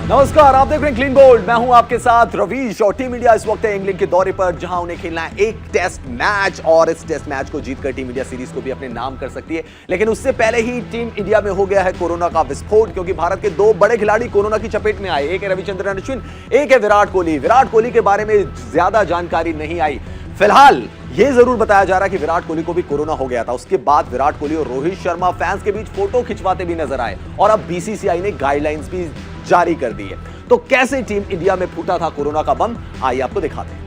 नमस्कार, आप देख रहे हैं क्लीन बोल्ड। मैं हूं आपके साथ रवीश और टीम इंडिया इस वक्त है इंग्लैंड के दौरे पर, जहां उन्हें खेलना है एक टेस्ट मैच और इस टेस्ट मैच को जीतकर टीम इंडिया सीरीज को भी अपने नाम कर सकती है। लेकिन उससे पहले ही टीम इंडिया में हो गया है कोरोना का विस्फोट, क्योंकि भारत के दो बड़े खिलाड़ी कोरोना की चपेट में आए। एक है रविचंद्रन अश्विन, एक है विराट कोहली। विराट कोहली के बारे में ज्यादा जानकारी नहीं आई। फिलहाल यह जरूर बताया जा रहा है कि विराट कोहली को भी कोरोना हो गया था। उसके बाद विराट कोहली और रोहित शर्मा फैंस के बीच फोटो खिंचवाते भी नजर आए और अब बीसीसीआई ने गाइडलाइंस भी जारी कर दी है। तो कैसे टीम इंडिया में फूटा था कोरोना का बम, आइए आपको दिखाते हैं।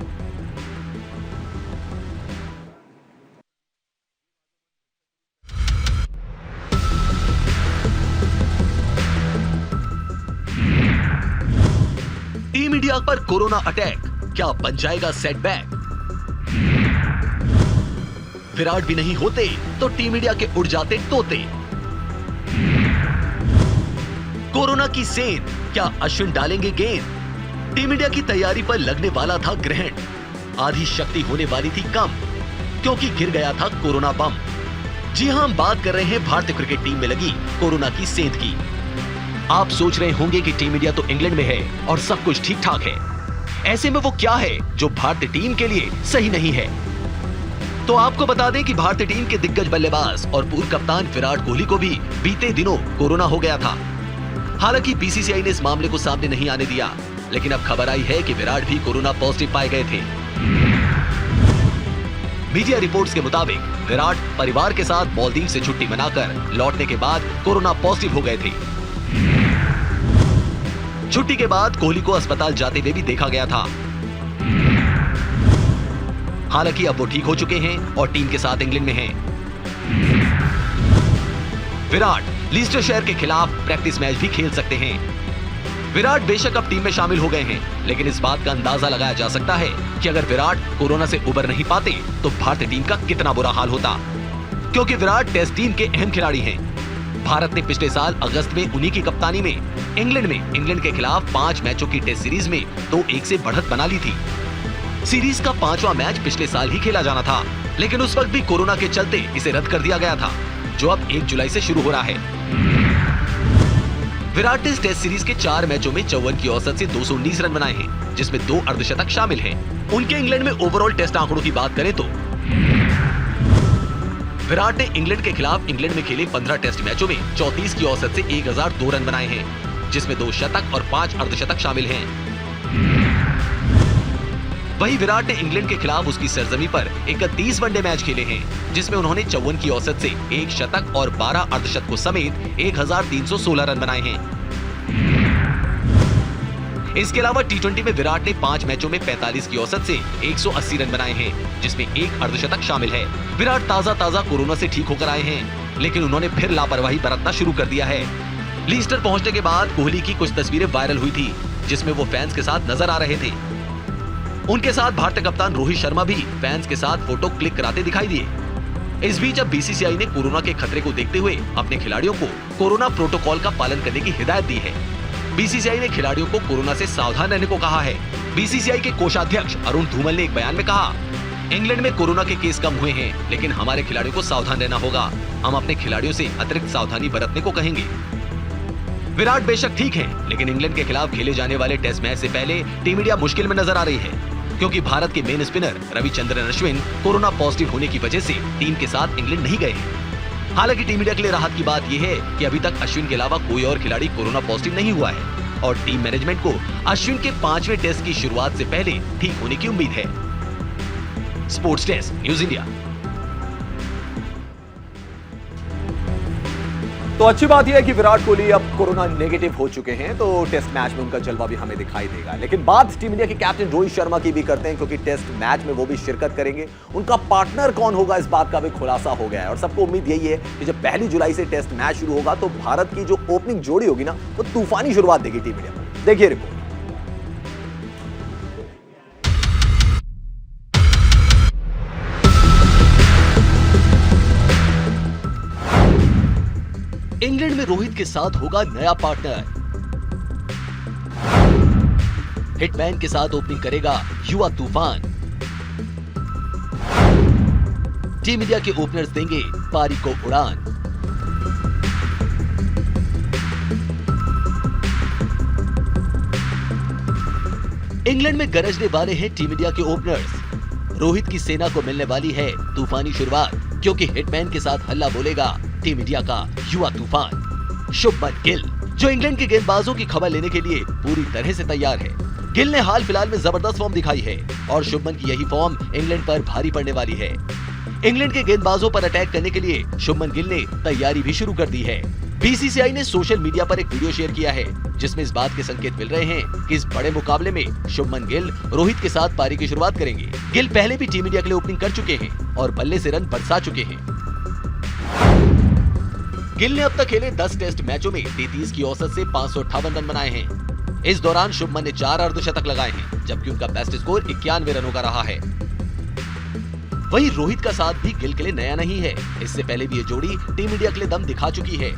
टीम इंडिया पर कोरोना अटैक क्या बन जाएगा सेटबैक? विराट भी नहीं होते तो टीम इंडिया के उड़ जाते तोते। कोरोना की सेंध, क्या अश्विन डालेंगे गेंद? टीम इंडिया की तैयारी पर लगने वाला था ग्रहण। आधी शक्ति होने वाली थी कम, क्योंकि गिर गया था कोरोना बम। जी हां, हम बात कर रहे हैं भारतीय क्रिकेट टीम में लगी कोरोना की सेंध की। आप सोच रहे होंगे कि टीम इंडिया तो इंग्लैंड में है और सब कुछ ठीक ठाक है। ऐसे में वो क्या है जो भारतीय टीम के लिए सही नहीं है? तो आपको बता दें कि भारतीय टीम के दिग्गज बल्लेबाज और पूर्व कप्तान विराट कोहली को भी बीते दिनों कोरोना हो गया था। हालांकि बीसीसीआई ने इस मामले को सामने नहीं आने दिया, लेकिन अब खबर आई है कि विराट भी कोरोना पॉजिटिव पाए गए थे। मीडिया रिपोर्ट्स के मुताबिक विराट परिवार के साथ मालदीव से छुट्टी मनाकर लौटने के बाद कोरोना पॉजिटिव हो गए थे। छुट्टी के बाद कोहली को अस्पताल जाते हुए भी देखा गया था। हालांकि अब वो ठीक हो चुके हैं और टीम के साथ इंग्लैंड में हैं। विराट लीस्टर शहर के खिलाफ प्रैक्टिस मैच भी खेल सकते हैं। विराट बेशक अब टीम में शामिल हो गए हैं, लेकिन इस बात का अंदाजा लगाया जा सकता है कि अगर विराट कोरोना से उबर नहीं पाते तो भारतीय टीम का कितना बुरा हाल होता, क्योंकि विराट टेस्ट टीम के अहम खिलाड़ी हैं। भारत ने पिछले साल अगस्त में उन्हीं की कप्तानी में इंग्लैंड के खिलाफ 5 मैचों की टेस्ट सीरीज में 2-1 से बढ़त बना ली थी। सीरीज का 5वां मैच पिछले साल ही खेला जाना था, लेकिन उस वक्त भी कोरोना के चलते इसे रद्द कर दिया गया था, जो अब 1 जुलाई से शुरू हो रहा है। विराट ने टेस्ट सीरीज के 4 मैचों में 54 की औसत से 219 रन बनाए हैं, जिसमें 2 अर्धशतक शामिल हैं। उनके इंग्लैंड में ओवरऑल टेस्ट आंकड़ों की बात करें तो विराट ने इंग्लैंड के खिलाफ इंग्लैंड में खेले 15 टेस्ट मैचों में 34 की औसत से 1002 रन बनाए हैं, जिसमें 2 शतक और 5 अर्धशतक शामिल हैं। वहीं विराट ने इंग्लैंड के खिलाफ उसकी सरजमी पर 31 वनडे मैच खेले हैं, जिसमें उन्होंने 54 की औसत से 1 शतक और 12 अर्धशतकों समेत 1316 रन बनाए हैं। इसके अलावा टी20 में विराट ने 5 मैचों में 45 की औसत से 180 रन बनाए हैं, जिसमें 1 अर्धशतक शामिल है। विराट ताजा कोरोना से ठीक होकर आए हैं, लेकिन उन्होंने फिर लापरवाही बरतना शुरू कर दिया है। लीस्टर पहुंचने के बाद कोहली की कुछ तस्वीरें वायरल हुई थी, जिसमें वो फैंस के साथ नजर आ रहे थे। उनके साथ भारतीय कप्तान रोहित शर्मा भी फैंस के साथ फोटो क्लिक कराते दिखाई दिए। इस बीच अब बीसीसीआई ने कोरोना के खतरे को देखते हुए अपने खिलाड़ियों को कोरोना प्रोटोकॉल का पालन करने की हिदायत दी है। बीसीसीआई ने खिलाड़ियों को कोरोना से सावधान रहने को कहा है। बीसीसीआई के कोषाध्यक्ष अरुण धूमल ने एक बयान में कहा, इंग्लैंड में कोरोना के केस कम हुए हैं, लेकिन हमारे खिलाड़ियों को सावधान रहना होगा। हम अपने खिलाड़ियों से अतिरिक्त सावधानी बरतने को कहेंगे। विराट बेशक ठीक है, लेकिन इंग्लैंड के खिलाफ खेले जाने वाले टेस्ट मैच से पहले टीम इंडिया मुश्किल में नजर आ रही है, क्योंकि भारत के main spinner Ravichandran Ashwin corona positive होने की वजह से टीम के साथ इंग्लैंड नहीं गए हैं। हालांकि टीम इंडिया के लिए राहत की बात यह है कि अभी तक अश्विन के अलावा कोई और खिलाड़ी कोरोना पॉजिटिव नहीं हुआ है और टीम मैनेजमेंट को अश्विन के 5वें टेस्ट की शुरुआत से पहले ठीक होने की उम्मीद है। Sports desk, news India. तो अच्छी बात यह है कि विराट कोहली अब कोरोना नेगेटिव हो चुके हैं, तो टेस्ट मैच में उनका जलवा भी हमें दिखाई देगा। लेकिन बात टीम इंडिया के कैप्टन रोहित शर्मा की भी करते हैं, क्योंकि टेस्ट मैच में वो भी शिरकत करेंगे। उनका पार्टनर कौन होगा, इस बात का भी खुलासा हो गया है और सबको उम्मीद यही है कि जब 1 जुलाई से टेस्ट मैच शुरू होगा तो भारत की जो ओपनिंग जोड़ी होगी ना, वो तूफानी शुरुआत देगी टीम इंडिया को। देखिए रिपोर्ट। इंग्लैंड में रोहित के साथ होगा नया पार्टनर। हिटमैन के साथ ओपनिंग करेगा युवा तूफान। टीम इंडिया के ओपनर्स देंगे पारी को उड़ान। इंग्लैंड में गरजने वाले हैं टीम इंडिया के ओपनर्स। रोहित की सेना को मिलने वाली है तूफानी शुरुआत, क्योंकि हिटमैन के साथ हल्ला बोलेगा टीम इंडिया का युवा तूफान शुभमन गिल, जो इंग्लैंड के गेंदबाजों की खबर लेने के लिए पूरी तरह से तैयार है। गिल ने हाल फिलहाल में जबरदस्त फॉर्म दिखाई है और शुभमन की यही फॉर्म इंग्लैंड पर भारी पड़ने वाली है। इंग्लैंड के गेंदबाजों पर अटैक करने के लिए शुभमन गिल ने तैयारी भी शुरू कर दी है। बीसीसीआई ने सोशल मीडिया पर एक वीडियो शेयर किया है जिसमें इस बात के संकेत मिल रहे हैं कि इस बड़े मुकाबले में शुभमन गिल रोहित के साथ पारी की शुरुआत करेंगे। गिल पहले भी टीम इंडिया के लिए ओपनिंग कर चुके हैं और बल्ले से रन बरसा चुके हैं। गिल ने अब तक खेले 10 टेस्ट मैचों में 33 की औसत से 558 रन बनाए हैं। इस दौरान शुभमन ने 4 अर्धशतक लगाए हैं, जबकि उनका बेस्ट स्कोर 91 रनों का रहा है। वहीं रोहित का साथ भी गिल के लिए नया नहीं है। इससे पहले भी ये जोड़ी टीम इंडिया के लिए दम दिखा चुकी है।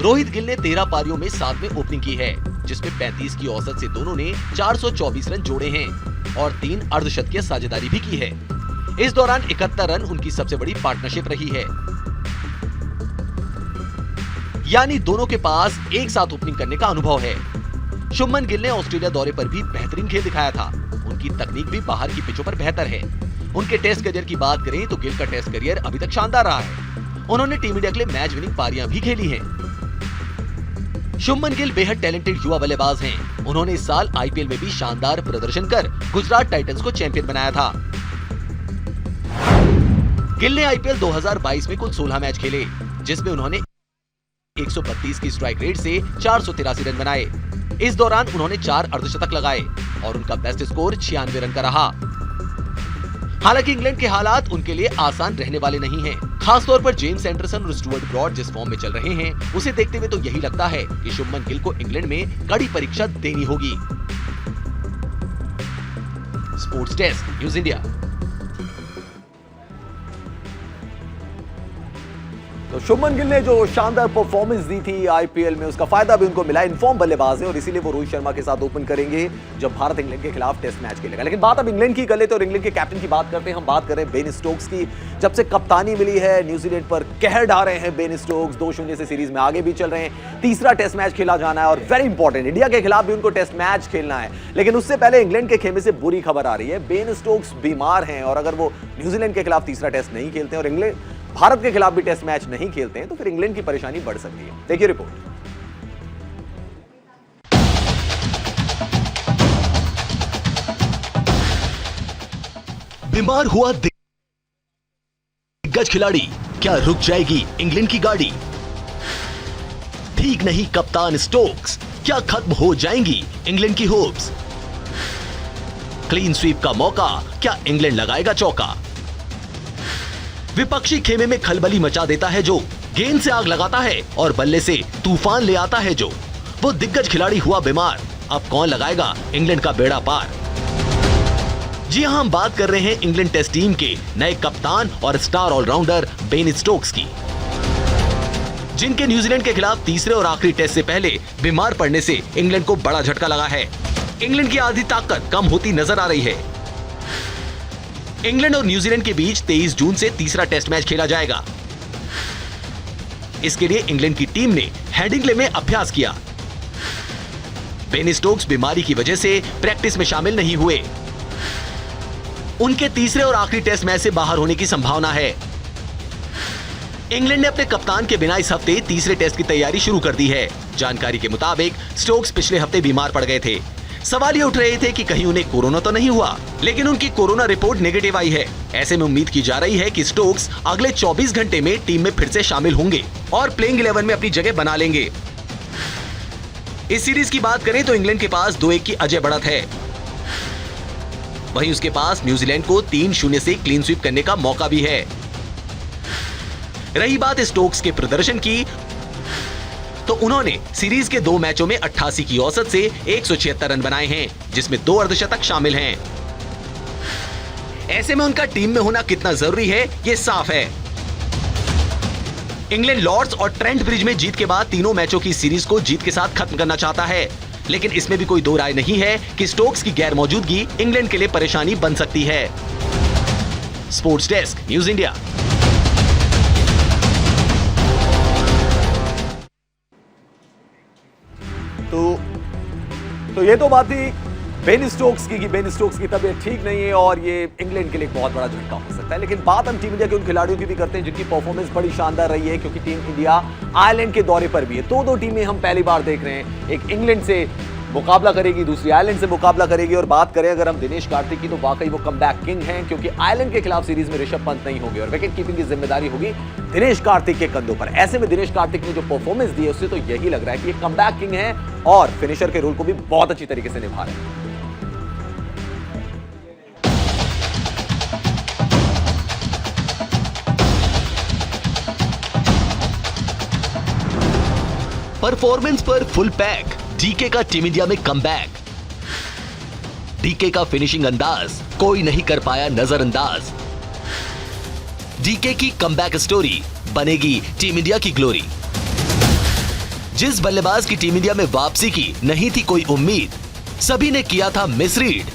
रोहित गिल ने 13 पारियों में 7 में ओपनिंग की है, जिसमें 35 की औसत से दोनों ने 424 रन जोड़े हैं और 3 अर्धशतकीय साझेदारी भी की है। इस दौरान 71 रन उनकी सबसे बड़ी पार्टनरशिप रही है, यानी दोनों के पास एक साथ ओपनिंग करने का अनुभव है। शुभमन गिल ने ऑस्ट्रेलिया दौरे पर भी बेहतरीन खेल दिखाया था। उनकी तकनीक भी बाहर की पिचों पर बेहतर है। उनके टेस्ट करियर की बात करें तो गिल का टेस्ट करियर अभी तक शानदार रहा है। उन्होंने टीम इंडिया के लिए मैच विनिंग पारियां भी खेली हैं। शुभमन गिल बेहद टैलेंटेड युवा बल्लेबाज हैं। उन्होंने इस साल आईपीएल में भी शानदार प्रदर्शन कर गुजरात टाइटंस को चैंपियन बनाया था। गिल ने आईपीएल 2022 में कुल 16 मैच खेले, जिसमें उन्होंने 132 की स्ट्राइक रेट से 483 रन बनाए। इस दौरान उन्होंने 4 अर्धशतक लगाए और उनका बेस्ट स्कोर 96 रन का रहा। हालांकि इंग्लैंड के हालात उनके लिए आसान रहने वाले नहीं हैं। खासतौर पर जेम्स एंडरसन और स्टुअर्ट ब्रॉड जिस फॉर्म में चल रहे हैं, उसे देखते हुए तो यही लगता है कि शुभमन गिल को इंग्लैंड में कड़ी परीक्षा देनी होगी। Sports desk, news India. तो शुभमन गिल ने जो शानदार परफॉर्मेंस दी थी आईपीएल में, उसका फायदा भी उनको मिला। इनफॉर्म बल्लेबाज है और इसीलिए वो रोहित शर्मा के साथ ओपन करेंगे जब भारत इंग्लैंड के खिलाफ टेस्ट मैच खेलेगा। लेकिन बात अब इंग्लैंड की कर लेते हैं और इंग्लैंड के कैप्टन की बात करते हैं। हम बात कर रहे हैं बेन स्टोक्स की। जब से कप्तानी मिली है, न्यूजीलैंड पर कहर ढा रहे हैं बेन स्टोक्स। 2-0 से सीरीज में आगे भी चल रहे हैं। तीसरा टेस्ट मैच खेला जाना है और वेरी इंपॉर्टेंट, इंडिया के खिलाफ भी उनको टेस्ट मैच खेलना है। लेकिन उससे पहले इंग्लैंड के खेमे से बुरी खबर आ रही है। बेन स्टोक्स बीमार हैं और अगर वो न्यूजीलैंड के खिलाफ तीसरा टेस्ट नहीं खेलते और इंग्लैंड भारत के खिलाफ भी टेस्ट मैच नहीं खेलते हैं तो फिर इंग्लैंड की परेशानी बढ़ सकती है। देखिए रिपोर्ट। बीमार हुआ दिग्गज खिलाड़ी, क्या रुक जाएगी इंग्लैंड की गाड़ी? ठीक नहीं कप्तान स्टोक्स, क्या खत्म हो जाएंगी इंग्लैंड की होप्स? क्लीन स्वीप का मौका, क्या इंग्लैंड लगाएगा चौका? विपक्षी खेमे में खलबली मचा देता है जो, गेंद से आग लगाता है और बल्ले से तूफान ले आता है जो। वो दिग्गज खिलाड़ी हुआ बीमार, अब कौन लगाएगा इंग्लैंड का बेड़ा पार? जी हां, हम बात कर रहे हैं इंग्लैंड टेस्ट टीम के नए कप्तान और स्टार ऑलराउंडर बेन स्टोक्स की, जिनके न्यूजीलैंड के खिलाफ तीसरे और आखिरी टेस्ट से पहले बीमार पड़ने से इंग्लैंड को बड़ा झटका लगा है। इंग्लैंड की आधी ताकत कम होती नजर आ रही है। इंग्लैंड और न्यूजीलैंड के बीच 23 जून से तीसरा टेस्ट मैच खेला जाएगा। इसके लिए इंग्लैंड की टीम ने हेडिंग्ले में अभ्यास किया। बेन स्टोक्स बीमारी की वजह से प्रैक्टिस में शामिल नहीं हुए। उनके तीसरे और आखिरी टेस्ट मैच से बाहर होने की संभावना है। इंग्लैंड ने अपने कप्तान के बिना इस हफ्ते तीसरे टेस्ट की तैयारी शुरू कर दी है। जानकारी के मुताबिक स्टोक्स पिछले हफ्ते बीमार पड़ गए थे। सवाल ये उठ रहे थे कि कहीं उन्हें कोरोना तो नहीं हुआ, लेकिन उनकी कोरोना रिपोर्ट नेगेटिव आई है। ऐसे में उम्मीद की जा रही है कि स्टोक्स अगले 24 घंटे में टीम में फिर से शामिल होंगे और प्लेइंग 11 में अपनी जगह बना लेंगे। इस सीरीज की बात करें तो इंग्लैंड के पास 2-1 की अजय बढ़त है। वहीं उसके पास न्यूजीलैंड को 3-0 से क्लीन स्वीप करने का मौका भी है। रही बात स्टोक्स के प्रदर्शन की, तो उन्होंने सीरीज के 2 मैचों में 88 की औसत से 176 रन बनाए हैं, जिसमें 2 अर्धशतक शामिल हैं। ऐसे में उनका टीम में होना कितना जरूरी है, ये साफ है। इंग्लैंड लॉर्ड्स और ट्रेंट ब्रिज में जीत के बाद तीनों मैचों की सीरीज को जीत के साथ खत्म करना चाहता है, लेकिन इसमें भी कोई दो राय नहीं है कि स्टोक्स की गैर मौजूदगी इंग्लैंड के लिए परेशानी बन सकती है। Sports desk, news India. तो तो ये तो बात थी बेन स्टोक्स की कि बेन स्टोक्स की तबीयत ठीक नहीं है और ये इंग्लैंड के लिए एक बहुत बड़ा झटका हो सकता है। लेकिन बात हम टीम इंडिया के उन खिलाड़ियों की भी करते हैं जिनकी परफॉर्मेंस बड़ी शानदार रही है, क्योंकि टीम इंडिया आयरलैंड के दौरे पर भी है। दो टीमें हम पहली बार देख रहे हैं, एक इंग्लैंड से मुकाबला करेगी, दूसरी आयरलैंड से मुकाबला करेगी। और बात करें अगर हम दिनेश कार्तिक की, तो वाकई वो कमबैक किंग हैं, क्योंकि आयरलैंड के खिलाफ सीरीज में ऋषभ पंत नहीं होंगे और विकेट कीपिंग की जिम्मेदारी होगी दिनेश कार्तिक के कंधों पर। ऐसे में दिनेश कार्तिक ने जो परफॉर्मेंस दी है उससे तो यही लग रहा है कि ये कमबैक किंग है और फिनिशर के रोल को भी बहुत अच्छी तरीके से निभा रहे हैं। परफॉर्मेंस पर फुल पैक, डीके का टीम इंडिया में कमबैक। डीके का फिनिशिंग अंदाज कोई नहीं कर पाया नजरअंदाज। डीके की कमबैक स्टोरी बनेगी टीम इंडिया की ग्लोरी। जिस बल्लेबाज की टीम इंडिया में वापसी की नहीं थी कोई उम्मीद, सभी ने किया था मिसरीड,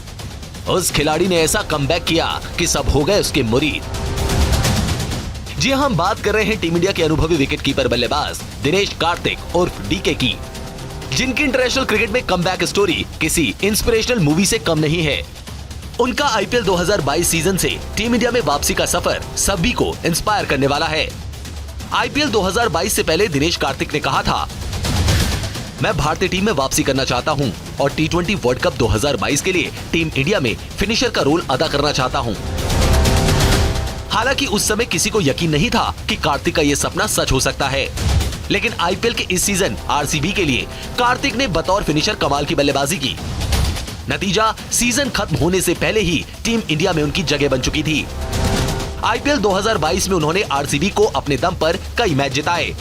उस खिलाड़ी ने ऐसा कमबैक किया कि सब हो गए उसके मुरीद। जी हम बात कर रहे हैं टीम इंडिया के अनुभवी विकेटकीपर बल्लेबाज दिनेश कार्तिक उर्फ डीके की, जिनकी इंटरनेशनल क्रिकेट में कमबैक स्टोरी किसी इंस्पिरेशनल मूवी से कम नहीं है। उनका आईपीएल 2022 सीजन से टीम इंडिया में वापसी का सफर सभी को इंस्पायर करने वाला है। आईपीएल 2022 से पहले दिनेश कार्तिक ने कहा था, मैं भारतीय टीम में वापसी करना चाहता हूं और टी20 वर्ल्ड कप 2022 के लिए टीम इंडिया में फिनिशर का रोल अदा करना चाहता हूं। हालांकि उस समय किसी को यकीन नहीं था कि कार्तिक का यह सपना सच हो सकता है, लेकिन आईपीएल के इस सीजन आरसीबी के लिए कार्तिक ने बतौर फिनिशर कमाल की बल्लेबाजी की। नतीजा सीजन खत्म होने से पहले ही टीम इंडिया में उनकी जगह बन चुकी थी। आईपीएल 2022 में उन्होंने आरसीबी को अपने दम पर कई मैच जिताए।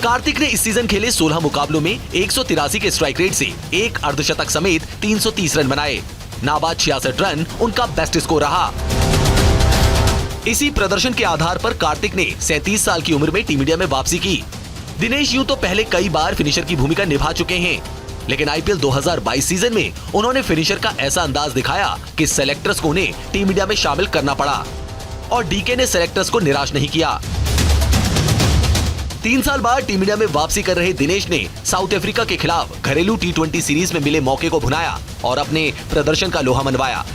कार्तिक ने इस सीजन खेले 16 मुकाबलों में 183 के स्ट्राइक रेट से एक अर्धशतक समेत 330 रन बनाए। नाबाद 66 रन उनका बेस्ट स्कोर रहा। इसी प्रदर्शन के आधार पर कार्तिक ने 37 साल की उम्र में टीम इंडिया में वापसी की। दिनेश यूं तो पहले कई बार फिनिशर की भूमिका निभा चुके हैं, लेकिन आईपीएल 2022 सीजन में उन्होंने फिनिशर का ऐसा अंदाज दिखाया कि सेलेक्टर्स को उन्हें टीम इंडिया में शामिल करना पड़ा और डीके ने सेलेक्टर्स को निराश नहीं किया। 3 साल बाद टीम इंडिया में वापसी कर रहे दिनेश ने साउथ अफ्रीका के खिलाफ घरेलू टी20 सीरीज में मिले मौके को भुनाया और अपने प्रदर्शन का लोहा मनवाया।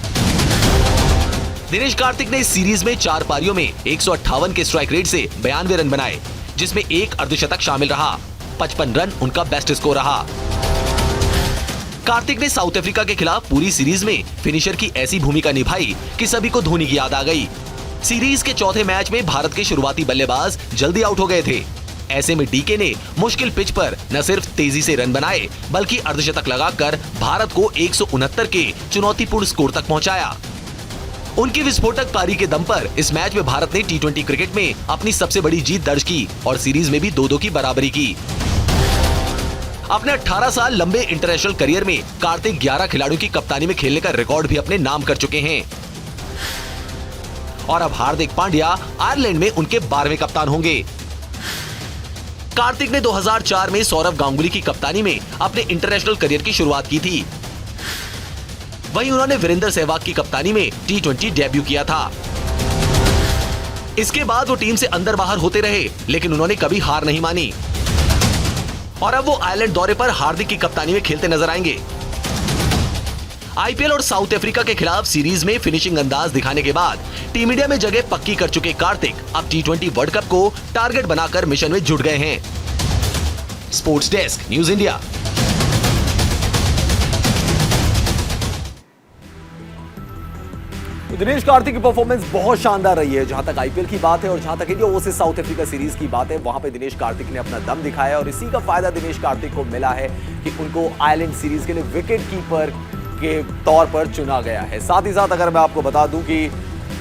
दिनेश कार्तिक ने इस सीरीज में 4 पारियों में 158 के स्ट्राइक रेट से 92 रन बनाए, जिसमें एक अर्धशतक शामिल रहा। 55 रन उनका बेस्ट स्कोर रहा। कार्तिक ने साउथ अफ्रीका के खिलाफ पूरी सीरीज में फिनिशर की ऐसी भूमिका निभाई कि सभी को धोनी की याद आ गई। सीरीज के चौथे मैच में भारत के शुरुआती बल्लेबाज जल्दी आउट हो गए थे। ऐसे में डीके ने मुश्किल पिच पर न सिर्फ तेजी से रन बनाए, बल्कि अर्धशतक लगाकर भारत को 169 के चुनौतीपूर्ण स्कोर तक पहुंचाया। उनकी विस्फोटक पारी के दम पर इस मैच में भारत ने टी20 क्रिकेट में अपनी सबसे बड़ी जीत दर्ज की और सीरीज में भी 2-2 की बराबरी की। अपने 18 साल लंबे इंटरनेशनल करियर में कार्तिक 11 खिलाड़ियों की कप्तानी में खेलने का रिकॉर्ड भी अपने नाम कर चुके हैं और अब हार्दिक पांड्या आयरलैंड में उनके 12वें कप्तान होंगे। कार्तिक ने 2004 में सौरव गांगुली की कप्तानी में अपने इंटरनेशनल करियर की शुरुआत की थी। वहीं उन्होंने वीरेंद्र सहवाग की कप्तानी में टी20 डेब्यू किया था। इसके बाद वो टीम से अंदर बाहर होते रहे, लेकिन उन्होंने कभी हार नहीं मानी और अब वो आयरलैंड दौरे पर हार्दिक की कप्तानी में खेलते नजर आएंगे। आईपीएल और साउथ अफ्रीका के खिलाफ सीरीज में फिनिशिंग अंदाज दिखाने के बाद टीम इंडिया में जगह पक्की कर चुके कार्तिक अब टी20 वर्ल्ड कप को टारगेट बनाकर मिशन में जुट गए हैं। Sports desk, news India. तो दिनेश कार्तिक की परफॉर्मेंस बहुत शानदार रही है जहां तक आईपीएल की बात है, और जहां तक India versus south Africa series की बात है, वहां पे दिनेश कार्तिक ने अपना दम दिखाया और इसी का फायदा दिनेश कार्तिक को मिला है कि उनको आयरलैंड सीरीज के लिए विकेट कीपर के तौर पर चुना गया है। साथ ही साथ अगर मैं आपको बता दूं कि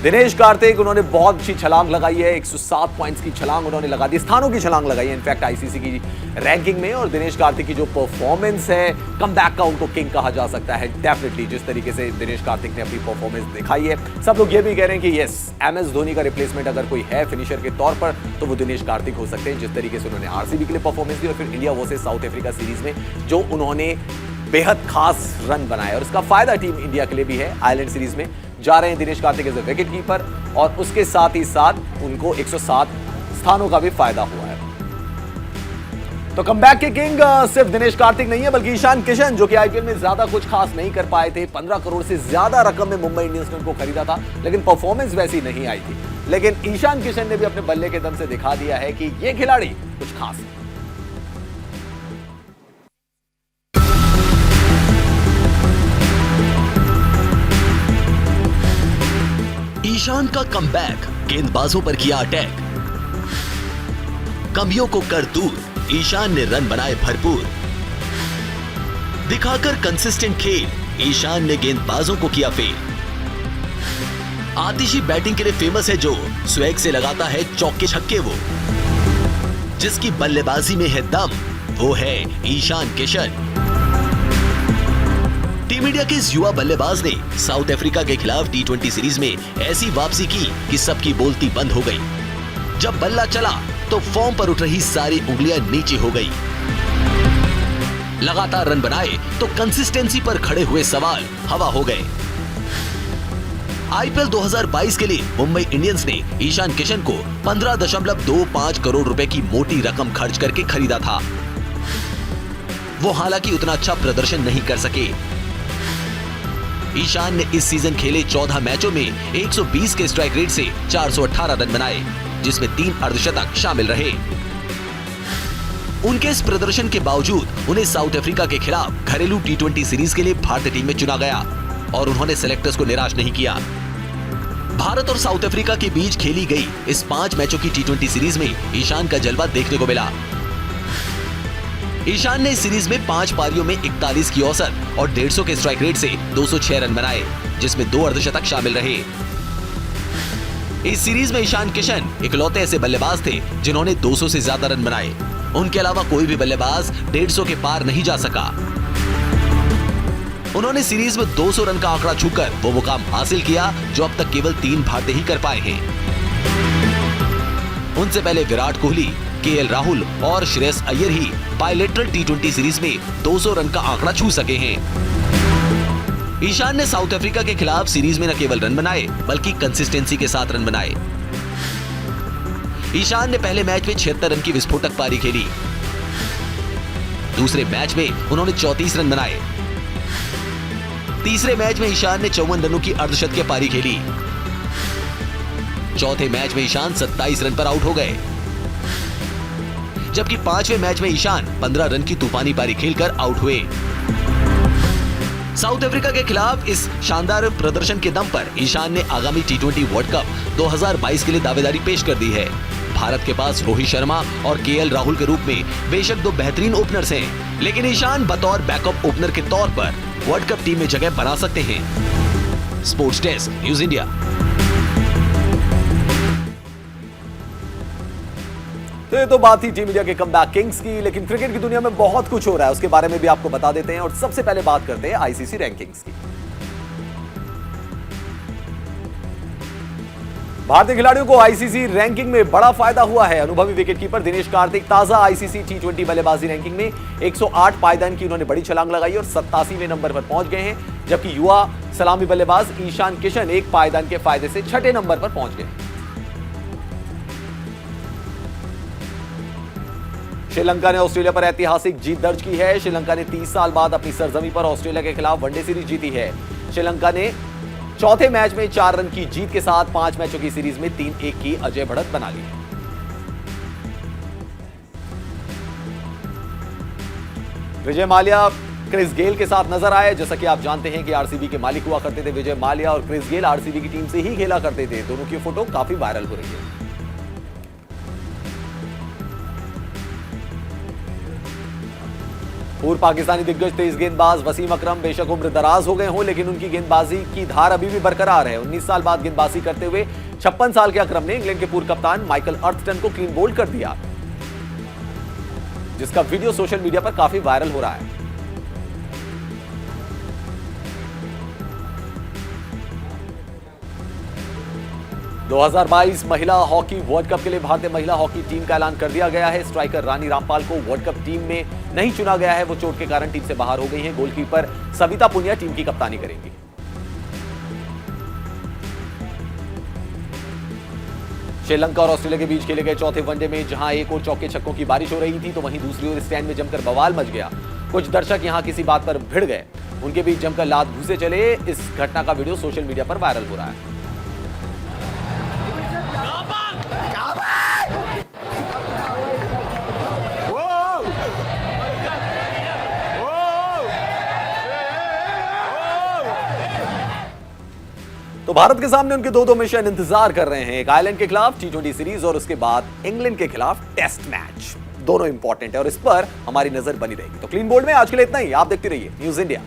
दिनेश कार्तिक उन्होंने बहुत अच्छी छलांग लगाई है, 107 पॉइंट्स की छलांग उन्होंने लगा दी, स्थानों की छलांग लगाई है इनफैक्ट आईसीसी की रैंकिंग में। और दिनेश कार्तिक की जो परफॉर्मेंस है, कमबैक का उनको किंग कहा जा सकता है डेफिनेटली। जिस तरीके से दिनेश कार्तिक ने अपनी परफॉर्मेंस दिखाई है, सब लोग ये भी कह रहे हैं कि यस, एमएस धोनी का रिप्लेसमेंट अगर कोई है फिनिशर के तौर पर तो वो दिनेश कार्तिक हो सकते हैं। जिस तरीके से उन्होंने आरसीबी के लिए परफॉर्मेंस दी और फिर India versus south Africa series में जो उन्होंने बेहद खास रन बनाए, और इसका फायदा टीम इंडिया के लिए भी है। आयरलैंड सीरीज में जा रहे हैं Dinesh Karthik as a wicket keeper और उसके साथ ही साथ उनको 107 स्थानों का भी फायदा हुआ है। तो कमबैक के किंग सिर्फ दिनेश कार्तिक नहीं है, बल्कि ईशान किशन, जो कि आईपीएल में ज्यादा कुछ खास नहीं कर पाए थे। 15 करोड़ से ज्यादा रकम में मुंबई इंडियंस ने उनको खरीदा था, लेकिन परफॉर्मेंस वैसी नहीं आई थी। लेकिन ईशान किशन ने भी अपने बल्ले के दम से दिखा दिया है कि ये खिलाड़ी कुछ खास है। ईशान का कमबैक, गेंदबाजों पर किया अटैक, कमियों को कर दूर, ईशान ने रन बनाए भरपूर। दिखाकर कंसिस्टेंट खेल, ईशान ने गेंदबाजों को किया फेल। आतिशी बैटिंग के लिए फेमस है जो, स्वैग से लगाता है चौके छक्के वो। जिसकी बल्लेबाजी में है दम, वो है ईशान किशन। टीम इंडिया के इस युवा बल्लेबाज ने साउथ अफ्रीका के खिलाफ टी20 सीरीज में ऐसी वापसी की कि सबकी बोलती बंद हो गई। जब बल्ला चला तो फॉर्म पर उठ रही सारी उंगलियां नीचे हो गई। लगातार रन बनाए तो कंसिस्टेंसी पर खड़े हुए सवाल हवा हो गए। आईपीएल 2022 के लिए मुंबई इंडियंस ने ईशान किशन को 15.25 करोड़ रुपए की मोटी रकम खर्च करके खरीदा था। वो हालांकि उतना अच्छा प्रदर्शन नहीं कर सके। ईशान ने इस सीजन खेले 14 मैचों में 120 के स्ट्राइक रेट से 418 रन बनाए, जिसमें 3 अर्धशतक शामिल रहे। उनके इस प्रदर्शन के बावजूद उन्हें साउथ अफ्रीका के खिलाफ घरेलू टी20 सीरीज के लिए भारतीय टीम में चुना गया और उन्होंने सेलेक्टर्स को निराश नहीं किया। भारत और साउथ अफ्रीका के बीच खेली गई इस 5 मैचों की टी20 सीरीज में ईशान का जलवा देखने को मिला। ईशान ने इस सीरीज में 5 पारियों में 41 की औसत और 150 के स्ट्राइक रेट से 206 रन बनाए, जिसमें 2 अर्धशतक शामिल रहे। इस सीरीज में ईशान किशन इकलौते ऐसे बल्लेबाज थे जिन्होंने 200 से ज्यादा रन बनाए। उनके अलावा कोई भी बल्लेबाज 150 के पार नहीं जा सका। उन्होंने सीरीज में 200 रन का आंकड़ा छूकर वो मुकाम हासिल किया जो अब तक केवल 3 भारतीय ही कर पाए हैं। उनसे पहले विराट कोहली, केएल राहुल और श्रेयस अय्यर ही बायलैटरल टी20 सीरीज में 200 रन का आंकड़ा छू सके हैं। ईशान ने साउथ अफ्रीका के खिलाफ सीरीज में न केवल रन बनाए बल्कि कंसिस्टेंसी के साथ रन बनाए। ईशान ने पहले मैच में 76 रन की विस्फोटक पारी खेली। दूसरे मैच में उन्होंने 34 रन बनाए। तीसरे मैच में ईशान ने 54 रनों की अर्धशतकीय पारी खेली। चौथे मैच में ईशान 27 रन पर आउट हो गए, जबकि 5वें मैच में ईशान 15 रन की तूफानी पारी खेलकर आउट हुए। साउथ अफ्रीका के खिलाफ इस शानदार प्रदर्शन के दम पर ईशान ने आगामी टी20 वर्ल्ड कप 2022 के लिए दावेदारी पेश कर दी है। भारत के पास रोहित शर्मा और केएल राहुल के रूप में बेशक 2 बेहतरीन ओपनर्स हैं, लेकिन ईशान बतौर बैकअप ओपनर के तौर पर वर्ल्ड कप टीम में जगह बना सकते हैं। Sports desk, news India. तो ये तो बात थी टीम इंडिया के कमबैक किंग्स की, लेकिन क्रिकेट की दुनिया में बहुत कुछ हो रहा है, उसके बारे में भी आपको बता देते हैं। और सबसे पहले बात करते हैं आईसीसी रैंकिंग्स की। भारतीय खिलाड़ियों को आईसीसी रैंकिंग में बड़ा फायदा हुआ है। अनुभवी विकेटकीपर दिनेश कार्तिक ताजा आईसीसी टी20 बल्लेबाजी रैंकिंग में 108 पायदान की उन्होंने बड़ी छलांग लगाई और 87वें नंबर पर पहुंच गए हैं, जबकि युवा सलामी बल्लेबाज ईशान किशन 1 पायदान के फायदे से 6ठे नंबर पर पहुंच गए। श्रीलंका ने ऑस्ट्रेलिया पर ऐतिहासिक जीत दर्ज की है। श्रीलंका ने 30 साल बाद अपनी सरजमी पर ऑस्ट्रेलिया के खिलाफ वनडे सीरीज जीती है। श्रीलंका ने चौथे मैच में 4 रन की जीत के साथ 5 मैचों की सीरीज में 3-1 की अजय बढ़त बना ली। विजय माल्या क्रिस गेल के साथ नजर आए। जैसा कि आप जानते हैं कि आरसीबी के मालिक हुआ करते थे विजय माल्या और क्रिस गेल आरसीबी की टीम से ही खेला करते थे। दोनों की फोटो काफी वायरल हो रही है। पूर्व पाकिस्तानी दिग्गज तेज गेंदबाज वसीम अकरम बेशक उम्र दराज हो गए हों, लेकिन उनकी गेंदबाजी की धार अभी भी बरकरार है। 19 साल बाद गेंदबाजी करते हुए 56 साल के अकरम ने इंग्लैंड के पूर्व कप्तान माइकल अर्थटन को क्लीन बोल्ड कर दिया, जिसका वीडियो सोशल मीडिया पर काफी वायरल हो रहा है। दो 2022 महिला हॉकी वर्ल्ड कप के लिए भारतीय महिला हॉकी टीम का ऐलान कर दिया गया है। स्ट्राइकर रानी रामपाल को वर्ल्ड कप टीम में नहीं चुना गया है, वो चोट के कारण टीम से बाहर हो गई हैं। गोलकीपर सविता पुनिया टीम की कप्तानी करेंगी। श्रीलंका और ऑस्ट्रेलिया के बीच खेले गए चौथे वनडे में जहां एक और चौके छक्कों की बारिश हो रही थी, तो वहीं दूसरी ओर स्टैंड में जमकर बवाल मच गया। कुछ दर्शक यहां किसी बात पर भिड़ गए, उनके बीच जमकर लात घूसे चले। इस घटना का वीडियो सोशल मीडिया पर वायरल हो रहा है। तो भारत के सामने उनके दो मिशन इंतजार कर रहे हैं, एक आयरलैंड के खिलाफ T20 सीरीज और उसके बाद इंग्लैंड के खिलाफ टेस्ट मैच। दोनों इंपॉर्टेंट है और इस पर हमारी नजर बनी रहेगी। तो क्लीन बोल्ड में आज के लिए इतना ही। आप देखते रहिए न्यूज़ इंडिया।